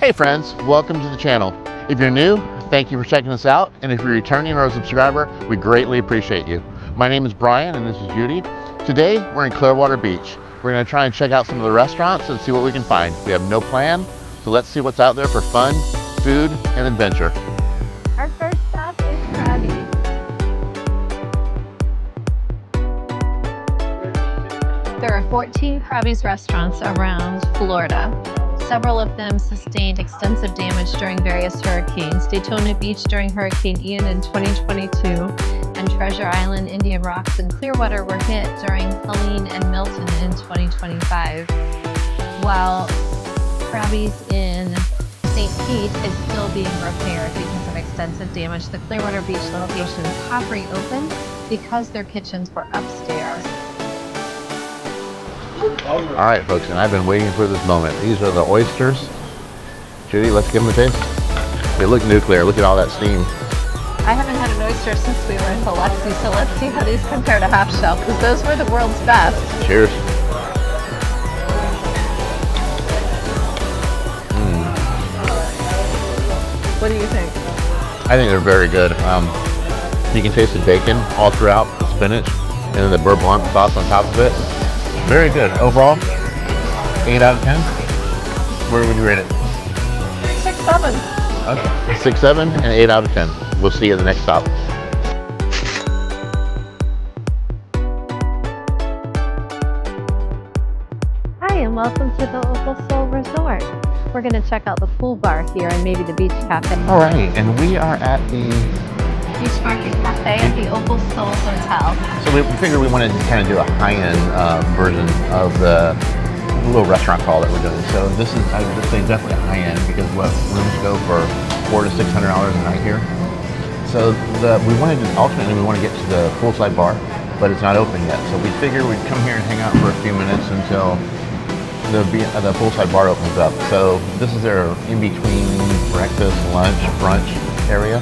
Hey friends, welcome to the channel. If you're new, thank you for checking us out, and if you're returning or a subscriber, we greatly appreciate you. My name is Brian and this is Judy. Today we're in Clearwater Beach. We're going to try and check out some of the restaurants and see what we can find. We have no plan, so let's see what's out there for fun, food, and adventure. Our first stop is Crabby. There are 14 Krabby's restaurants around Florida. Several of them sustained extensive damage during various hurricanes. Daytona Beach during Hurricane Ian in 2022, and Treasure Island, Indian Rocks, and Clearwater were hit during Helene and Milton in 2025. While Krabby's in St. Pete is still being repaired because of extensive damage, the Clearwater Beach locations have reopened because their kitchens were upstairs. All right, folks, and I've been waiting for this moment. These are the oysters. Judy, let's give them a taste. They look nuclear. Look at all that steam. I haven't had an oyster since we were in Biloxi, so let's see how these compare to half shell, because those were the world's best. Cheers. What do you think? I think they're very good. You can taste the bacon all throughout, the spinach, and then the beurre blanc sauce on top of it. Very good. Overall, 8 out of 10. Where would you rate it? 6, 7. Okay. 6, 7, and 8 out of 10. We'll see you at the next stop. Hi, and welcome to the Opal Resort. We're going to check out the pool bar here and maybe the beach cafe. All right, and we are at the Beach Market Cafe at the Opal Hotel. So we figured we wanted to kind of do a high-end version of the little restaurant crawl that we're doing. So this is, I would say, definitely high-end because what rooms go for $400 to $600 a night here. So we wanted to ultimately to get to the poolside bar, but it's not open yet. So we figured we'd come here and hang out for a few minutes until the poolside bar opens up. So this is their in-between breakfast, lunch, brunch area.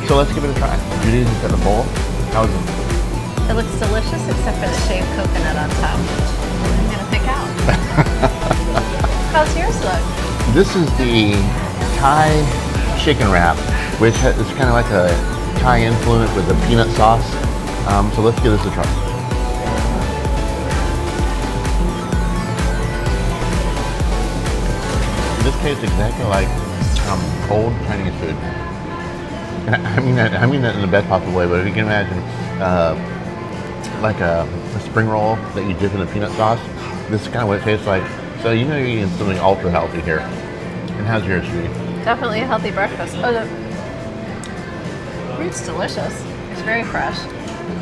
So let's give it a try. Judy's got a bowl. How's it? It looks delicious except for the shaved coconut on top. I'm going to pick out. How's yours look? This is the Thai chicken wrap, which is kind of like a Thai influence with the peanut sauce. So let's give this a try. This tastes exactly like cold Chinese food. And I mean that in the best possible way, but if you can imagine like a spring roll that you dip in the peanut sauce, this is kind of what it tastes like. So you know you're eating something ultra healthy here. And how's yours, Judy? Definitely a healthy breakfast. Oh, the fruit's delicious. It's very fresh.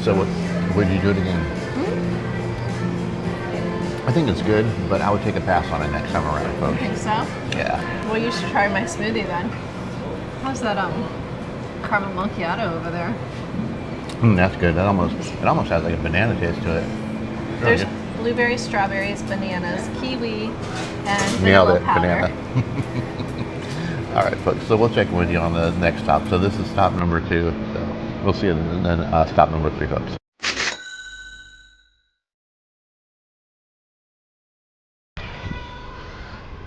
So would you do it again? I think it's good, but I would take a pass on it next time around, folks. You think so? Yeah. Well, you should try my smoothie then. How's that caramel macchiato over there? That's good. It almost has like a banana taste to it. Really There's good. blueberries, strawberries, bananas, kiwi, and Nailed vanilla it, powder. banana. All right, folks. So we'll check in with you on the next stop. So this is stop number 2. So we'll see you then stop number 3, folks.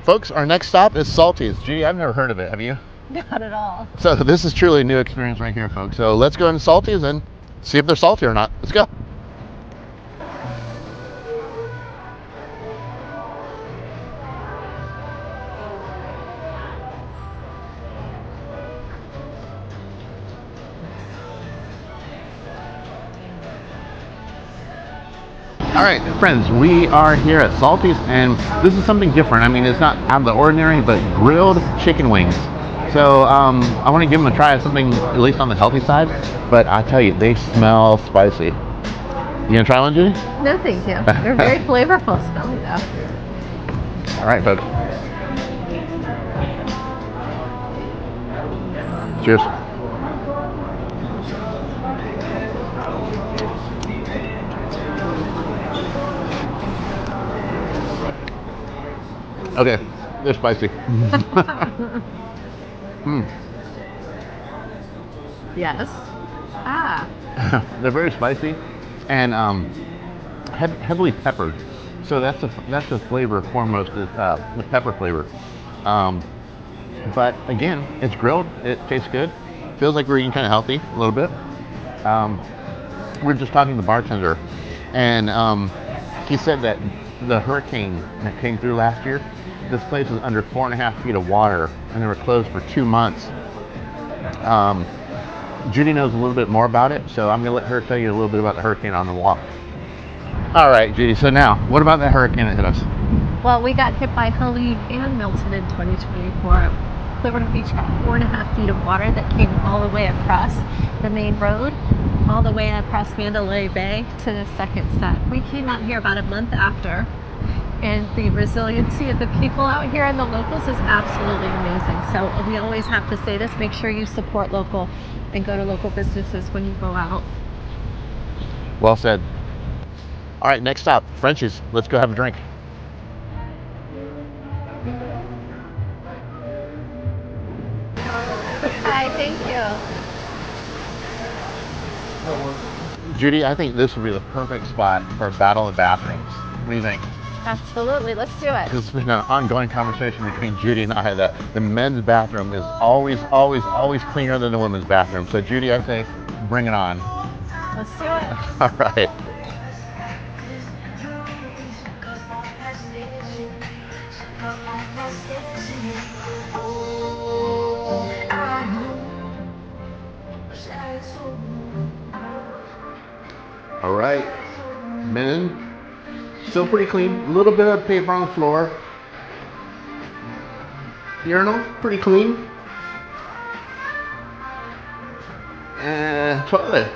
Folks, our next stop is Salty's. Gee, I've never heard of it. Have you? Not at all. So this is truly a new experience right here, folks. So let's go into Salty's and see if they're salty or not. Let's go. All right, friends, we are here at Salty's, and this is something different. I mean, it's not out of the ordinary, but grilled chicken wings. So I want to give them a try of something at least on the healthy side, but I tell you, they smell spicy. You gonna try one, Judy? No, thank you. They're very flavorful smelling though. All right, folks. Cheers. Okay, they're spicy. Yes. Ah. They're very spicy and heavily peppered. So that's the flavor foremost is the pepper flavor. But again, it's grilled. It tastes good. Feels like we're eating kind of healthy a little bit. Um, we were just talking to the bartender, and he said that the hurricane that came through last year, this place was under 4.5 feet of water, and they were closed for 2 months. Um, Judy knows a little bit more about it, so I'm gonna let her tell you a little bit about the hurricane on the walk. All right, Judy. So now, what about that hurricane that hit us? Well, we got hit by Helene and Milton in 2024. Clearwater Beach got 4.5 feet of water that came all the way across the main road, all the way across Mandalay Bay to the second set. We came out here about a month after, and the resiliency of the people out here and the locals is absolutely amazing. So we always have to say this, make sure you support local and go to local businesses when you go out. Well said. All right, next stop, Frenchy's. Let's go have a drink. Hi, thank you. Judy, I think this would be the perfect spot for a battle of bathrooms. What do you think? Absolutely, let's do it. It's been an ongoing conversation between Judy and I that the men's bathroom is always cleaner than the women's bathroom. So Judy, I say, bring it on. Let's do it. All right. All right, men, still pretty clean. A little bit of paper on the floor. Urinal, pretty clean. And toilet.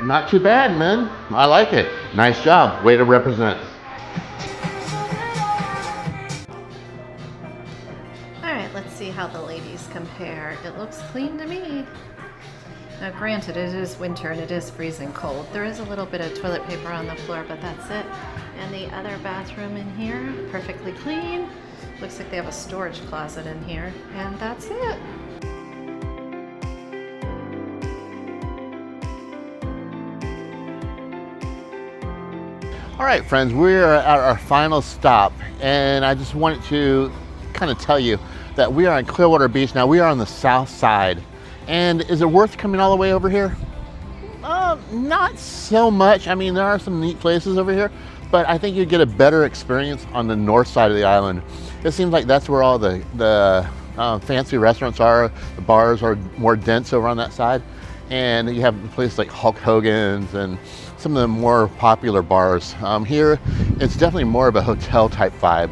Not too bad, man. I like it. Nice job. Way to represent. All right, let's see how the ladies compare. It looks clean to me. Now, granted, it is winter and it is freezing cold. There is a little bit of toilet paper on the floor, but that's it. And the other bathroom in here, perfectly clean. Looks like they have a storage closet in here, and that's it. All right, friends, we're at our final stop, and I just wanted to kind of tell you that we are in Clearwater Beach. Now, we are on the south side. And is it worth coming all the way over here? Not so much. I mean, there are some neat places over here, but I think you'd get a better experience on the north side of the island. It seems like that's where all the fancy restaurants are. The bars are more dense over on that side. And you have places like Hulk Hogan's and some of the more popular bars. Here, it's definitely more of a hotel type vibe.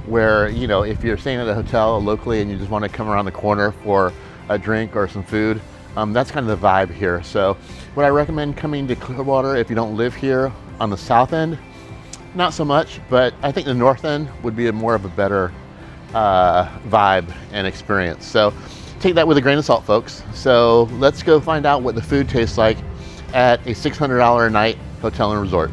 Where, you know, if you're staying at a hotel locally and you just want to come around the corner for a drink or some food, that's kind of the vibe here. So would I recommend coming to Clearwater if you don't live here on the south end? Not so much, but I think the north end would be more of a better vibe and experience. So take that with a grain of salt, folks. So let's go find out what the food tastes like at a $600 a night hotel and resort.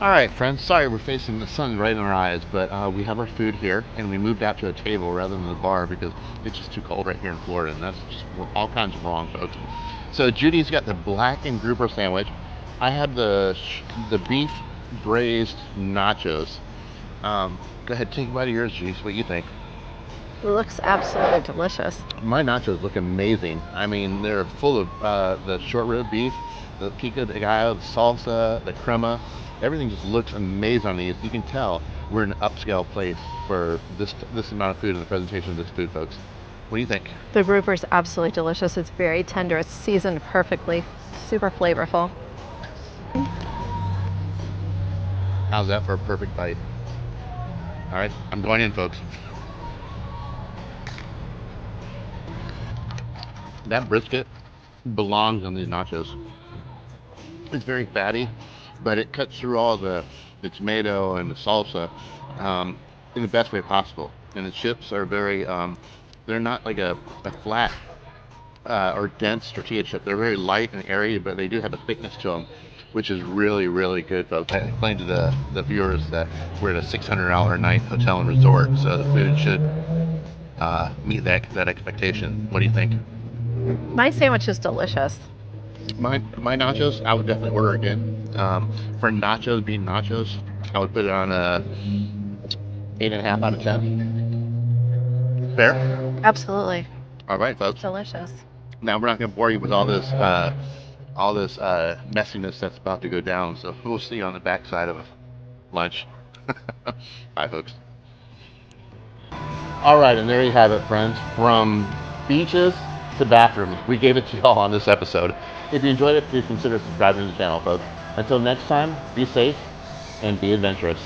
All right, friends, sorry we're facing the sun right in our eyes, but we have our food here, and we moved out to a table rather than the bar because it's just too cold right here in Florida, and that's just all kinds of wrong, folks. So Judy's got the black and grouper sandwich. I had the beef braised nachos. Go ahead, take a bite of yours, Judy. What do you think? It looks absolutely delicious. My nachos look amazing. I mean, they're full of the short rib beef, the pico de gallo, the salsa, the crema. Everything just looks amazing on these. You can tell we're in an upscale place for this amount of food and the presentation of this food, folks. What do you think? The grouper is absolutely delicious. It's very tender. It's seasoned perfectly. Super flavorful. How's that for a perfect bite? All right, I'm going in, folks. That brisket belongs on these nachos. It's very fatty, but it cuts through all the tomato and the salsa in the best way possible. And the chips are very, they're not like a flat or dense tortilla chip. They're very light and airy, but they do have a thickness to them. which is really, really good, folks. I explained to the viewers that we're at a $600 a night hotel and resort, so the food should meet that expectation. What do you think? My sandwich is delicious. My nachos, I would definitely order again. For nachos being nachos, I would put it on a 8.5 out of 10. Fair? Absolutely. All right, folks. Delicious. Now we're not going to bore you with all this messiness that's about to go down. So we'll see you on the backside of lunch. Bye, folks. All right, and there you have it, friends. From beaches to bathrooms, we gave it to y'all on this episode. If you enjoyed it, please consider subscribing to the channel, folks. Until next time, be safe and be adventurous.